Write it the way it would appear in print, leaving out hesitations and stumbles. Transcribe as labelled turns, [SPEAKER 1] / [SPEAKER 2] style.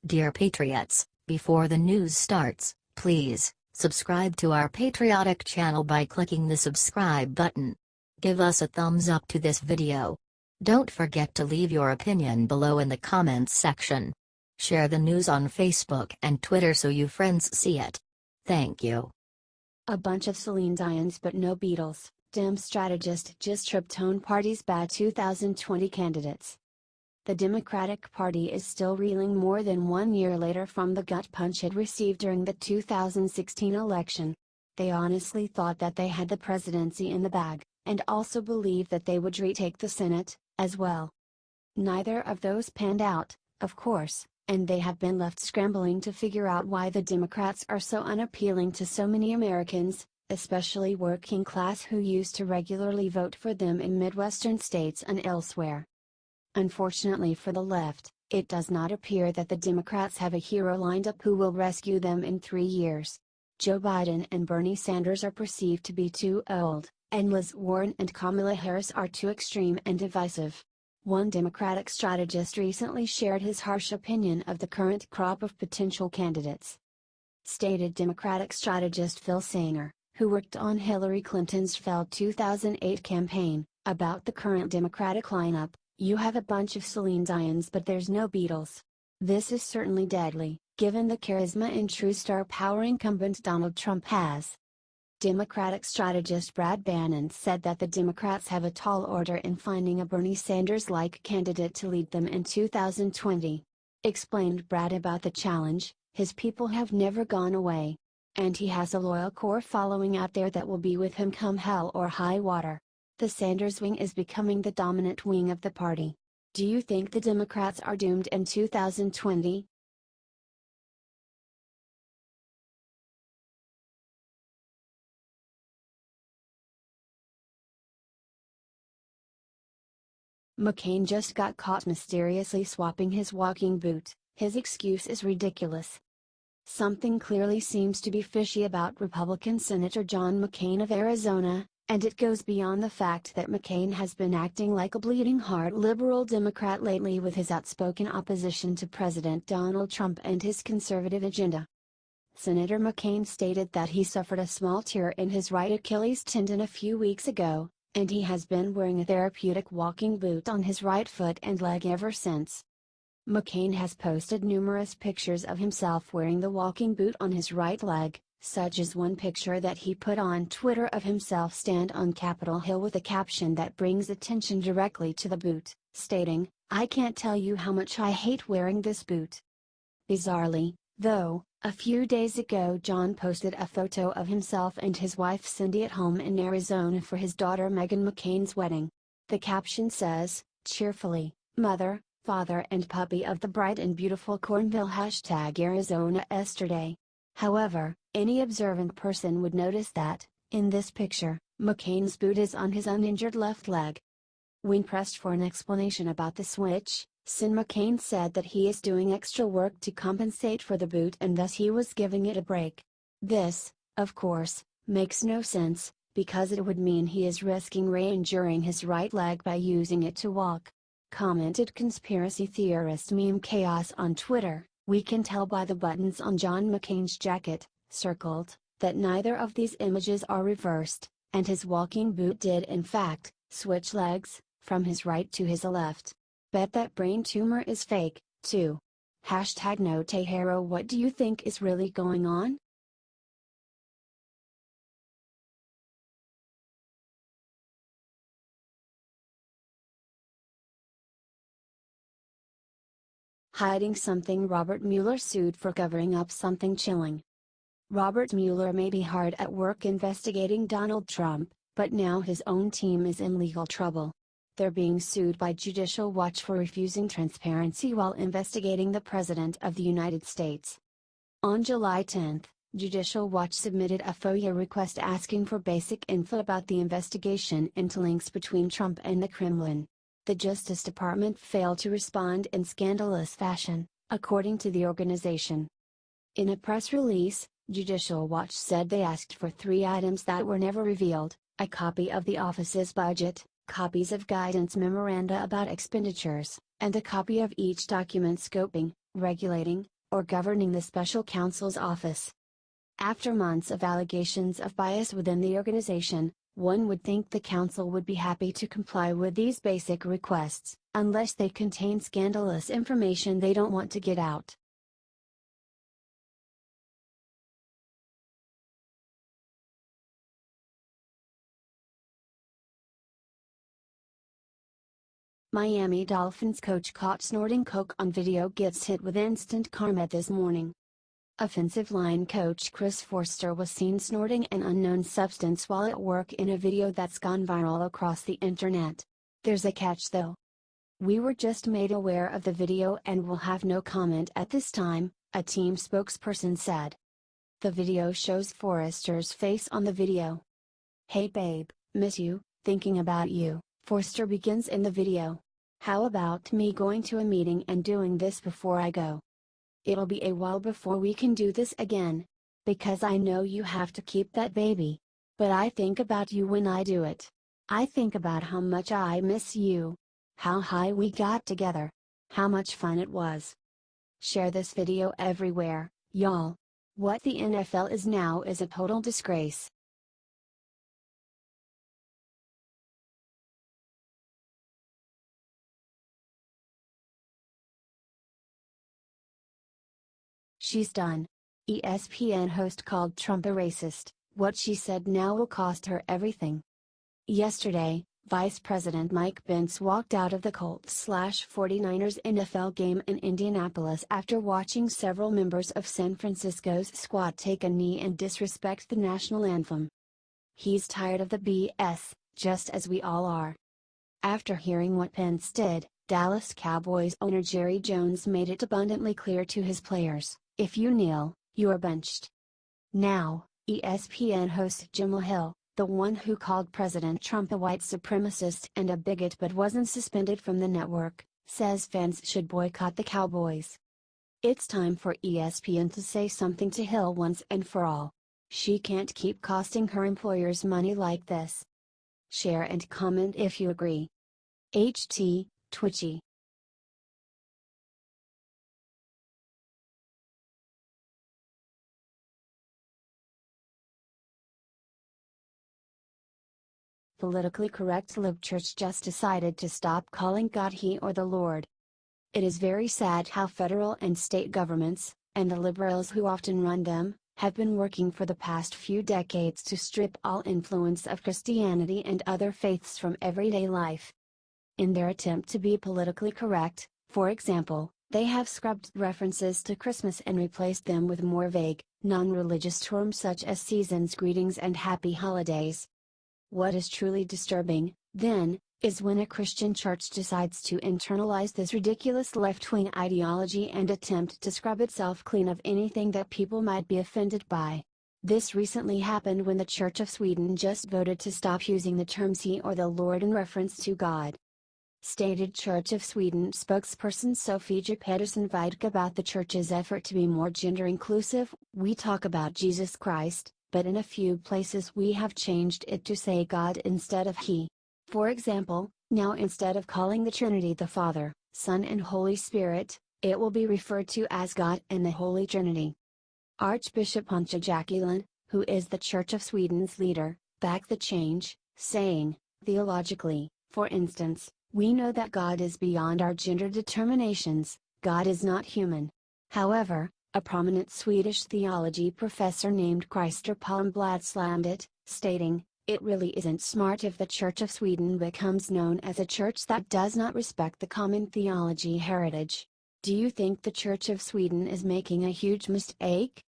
[SPEAKER 1] Dear Patriots, before the news starts, please subscribe to our patriotic channel by clicking the subscribe button. Give us a thumbs up to this video. Don't forget to leave your opinion below in the comments section. Share the news on Facebook and Twitter so you friends see it. Thank you.
[SPEAKER 2] A bunch of Celine Dions but no Beatles. Dem Strategist just tripped tone party's bad 2020 candidates. The Democratic Party is still reeling more than 1 year later from the gut punch it received during the 2016 election. They honestly thought that they had the presidency in the bag, and also believed that they would retake the Senate, as well. Neither of those panned out, of course, and they have been left scrambling to figure out why the Democrats are so unappealing to so many Americans, especially working class who used to regularly vote for them in midwestern states and elsewhere. Unfortunately for the left, it does not appear that the Democrats have a hero lined up who will rescue them in 3 years. Joe Biden and Bernie Sanders are perceived to be too old, and Liz Warren and Kamala Harris are too extreme and divisive. One Democratic strategist recently shared his harsh opinion of the current crop of potential candidates. Stated Democratic strategist Phil Sanger, who worked on Hillary Clinton's failed 2008 campaign, about the current Democratic lineup: "You have a bunch of Celine Dions but there's no Beatles. This is certainly deadly, given the charisma and true star power incumbent Donald Trump has." Democratic strategist Brad Bannon said that the Democrats have a tall order in finding a Bernie Sanders-like candidate to lead them in 2020. Explained Brad about the challenge: "His people have never gone away. And he has a loyal core following out there that will be with him come hell or high water. The Sanders wing is becoming the dominant wing of the party. Do you think the Democrats are doomed in 2020? McCain just got caught mysteriously swapping his walking boot. His excuse is ridiculous. Something clearly seems to be fishy about Republican Senator John McCain of Arizona, and it goes beyond the fact that McCain has been acting like a bleeding-heart liberal Democrat lately with his outspoken opposition to President Donald Trump and his conservative agenda. Senator McCain stated that he suffered a small tear in his right Achilles tendon a few weeks ago, and he has been wearing a therapeutic walking boot on his right foot and leg ever since. McCain has posted numerous pictures of himself wearing the walking boot on his right leg, such as one picture that he put on Twitter of himself stand on Capitol Hill with a caption that brings attention directly to the boot, stating, "I can't tell you how much I hate wearing this boot." Bizarrely, though, a few days ago John posted a photo of himself and his wife Cindy at home in Arizona for his daughter Meghan McCain's wedding. The caption says, cheerfully, "Mother, father and puppy of the bright and beautiful Cornville #Arizona yesterday." However, any observant person would notice that, in this picture, McCain's boot is on his uninjured left leg. When pressed for an explanation about the switch, Sen. McCain said that he is doing extra work to compensate for the boot and thus he was giving it a break. This, of course, makes no sense, because it would mean he is risking re-injuring his right leg by using it to walk. Commented conspiracy theorist Meme Chaos on Twitter, "We can tell by the buttons on John McCain's jacket, circled, that neither of these images are reversed, and his walking boot did in fact, switch legs, from his right to his left. Bet that brain tumor is fake, too. #NoteHero What do you think is really going on?" Hiding something. Robert Mueller sued for covering up something chilling. Robert Mueller may be hard at work investigating Donald Trump, but now his own team is in legal trouble. They're being sued by Judicial Watch for refusing transparency while investigating the President of the United States. On July 10, Judicial Watch submitted a FOIA request asking for basic info about the investigation into links between Trump and the Kremlin. The Justice Department failed to respond in scandalous fashion, according to the organization. In a press release, Judicial Watch said they asked for 3 items that were never revealed: a copy of the office's budget, copies of guidance memoranda about expenditures, and a copy of each document scoping, regulating, or governing the special counsel's office. After months of allegations of bias within the organization, one would think the council would be happy to comply with these basic requests, unless they contain scandalous information they don't want to get out. Miami Dolphins coach caught snorting coke on video gets hit with instant karma this morning. Offensive line coach Chris Forster was seen snorting an unknown substance while at work in a video that's gone viral across the internet. There's a catch though. "We were just made aware of the video and will have no comment at this time," a team spokesperson said. The video shows Forster's face on the video. "Hey babe, miss you, thinking about you," Forster begins in the video. "How about me going to a meeting and doing this before I go? It'll be a while before we can do this again. Because I know you have to keep that baby. But I think about you when I do it. I think about how much I miss you. How high we got together. How much fun it was. Share this video everywhere, y'all. What the NFL is now is a total disgrace." She's done. ESPN host called Trump a racist. What she said now will cost her everything. Yesterday, Vice President Mike Pence walked out of the Colts/49ers NFL game in Indianapolis after watching several members of San Francisco's squad take a knee and disrespect the national anthem. He's tired of the BS, just as we all are. After hearing what Pence did, Dallas Cowboys owner Jerry Jones made it abundantly clear to his players, "If you kneel, you are benched." Now, ESPN host Jim Hill, the one who called President Trump a white supremacist and a bigot but wasn't suspended from the network, says fans should boycott the Cowboys. It's time for ESPN to say something to Hill once and for all. She can't keep costing her employers money like this. Share and comment if you agree. HT, Twitchy. Politically correct lib church just decided to stop calling God He or the Lord. It is very sad how federal and state governments, and the liberals who often run them, have been working for the past few decades to strip all influence of Christianity and other faiths from everyday life. In their attempt to be politically correct, for example, they have scrubbed references to Christmas and replaced them with more vague, non-religious terms such as season's greetings and happy holidays. What is truly disturbing, then, is when a Christian church decides to internalize this ridiculous left-wing ideology and attempt to scrub itself clean of anything that people might be offended by. This recently happened when the Church of Sweden just voted to stop using the terms He or the Lord in reference to God. Stated Church of Sweden spokesperson Sofia Pedersen Vidke about the church's effort to be more gender inclusive, "We talk about Jesus Christ, but in a few places we have changed it to say God instead of He. For example, now instead of calling the Trinity the Father, Son and Holy Spirit, it will be referred to as God and the Holy Trinity." Archbishop Poncha Jacqueline, who is the Church of Sweden's leader, backed the change, saying, "Theologically, for instance, we know that God is beyond our gender determinations, God is not human." However, a prominent Swedish theology professor named Christer Palmblad slammed it, stating, "It really isn't smart if the Church of Sweden becomes known as a church that does not respect the common theology heritage. Do you think the Church of Sweden is making a huge mistake?